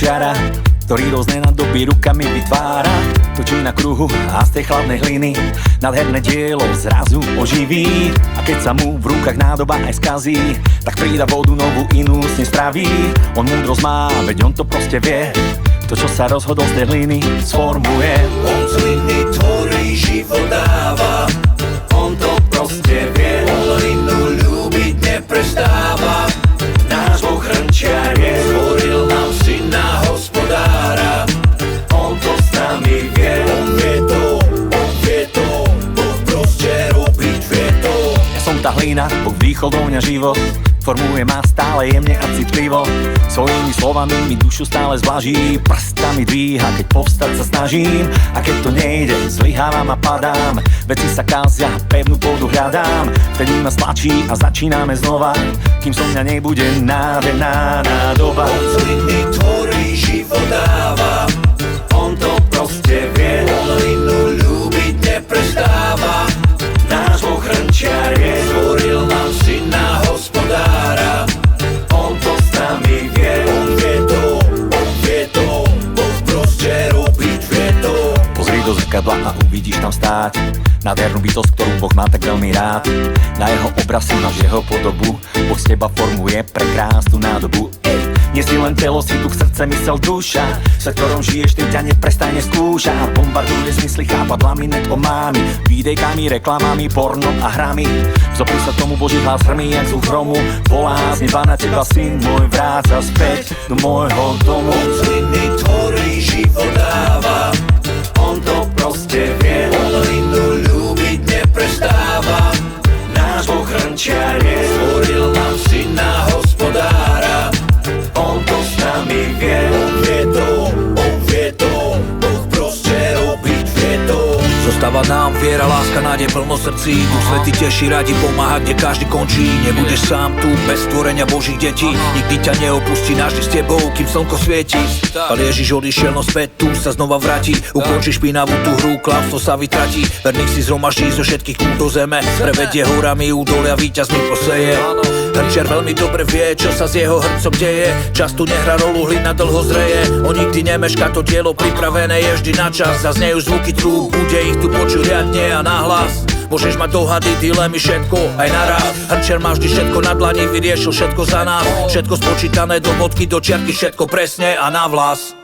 hrnčiara, ktorý rôzne nádoby rukami vytvára. Točí na kruhu a z tej chladnej hliny nádherné dielo zrazu oživí. A keď sa mu v rukách nádoba aj skazí, tak prida vodu novú inú s ním spraví. On múdrosť má, veď on to proste vie, to čo sa rozhodol z tej hliny sformuje. On z hliny tvorí, život dáva, on to proste vie. On hlinu ľúbiť neprestáva, náš Boh hrnčiar je. Stvoril nám syna hospodára, on to s nami vie. On vie to, Boh proste robiť vie to. Ja som tá hlina, Boh vdýchol do mňa život, formuje ma stále jemne a citlivo. Svojimi slovami mi dušu stále zvlaží, prstami dvíha, keď povstať sa snažím. A keď to nejde, zlyhávam a padám, veci sa kázia, pevnú pôdu hľadám. Vtedy ma stlačí a začíname znova, kým so mňa nebude nádherná nádoba. On z hliny tvorí, život dáva, on to proste vie. On hlinu ľúbiť neprestáva, náš Boh hrnčiar je. Stvoril nám syna hospodára, on to s nami vie. On vie to, Boh proste robiť vie to. Pozri do zrkadla a uvidíš tam stáť nádhernú bytosť, ktorú Boh má tak veľmi rád. Na jeho obraz si máš jeho podobu, Boh z teba formuje pre krásnu nádobu. Nie si len telo, si tu srdce, mysel, duša. Svet, ktorom žiješ, tým ťa neprestajne skúša. Bombarduje zmysly, chápadlami, net omámi, videjkami, reklamami, pornom a hrami. Zopri sa tomu Boží hlas hrmí jak zvuk hromu. Volá z neba na teba, syn môj, vráca späť do môjho domu. On z hliny tvorí, život dáva, on to proste vie. On hlinu ľúbiť neprestáva, náš Boh hrnčiar je. Stvoril nám syna hospodára, on to s nami vie. On vie to, Boh proste robiť vie to. Zostáva nám viera, láska, nádej, plno srdcí. Duch Svätý teší, radi pomáha, kde každý končí. Nebudeš sám tu, bez stvorenia Božích detí. Nikdy ťa neopustí, navždy s tebou, kým slnko svieti. Ale Ježiš odišiel, no späť tu sa znova vráti. Ukončí špinavú tú hru, klamstvo sa vytratí. Verných si zhromaždí zo všetkých kútov zeme, prevedie horami, údolia, víťazmi poseje. Hrnčiar veľmi dobre vie, čo sa s jeho hrncom deje. Čas tu nehrá rolu, hlina dlho zreje. On nikdy nemešká, to dielo pripravené je vždy na čas. Zaznejú zvuky trúb, bude ich tu počuť riadne a nahlas. Môžeš mať dohady, dilemy, všetko aj naraz. Hrnčiar má vždy všetko na dlani, vyriešil všetko za nás. Všetko spočítané do bodky, do čiarky, všetko presne a navlas.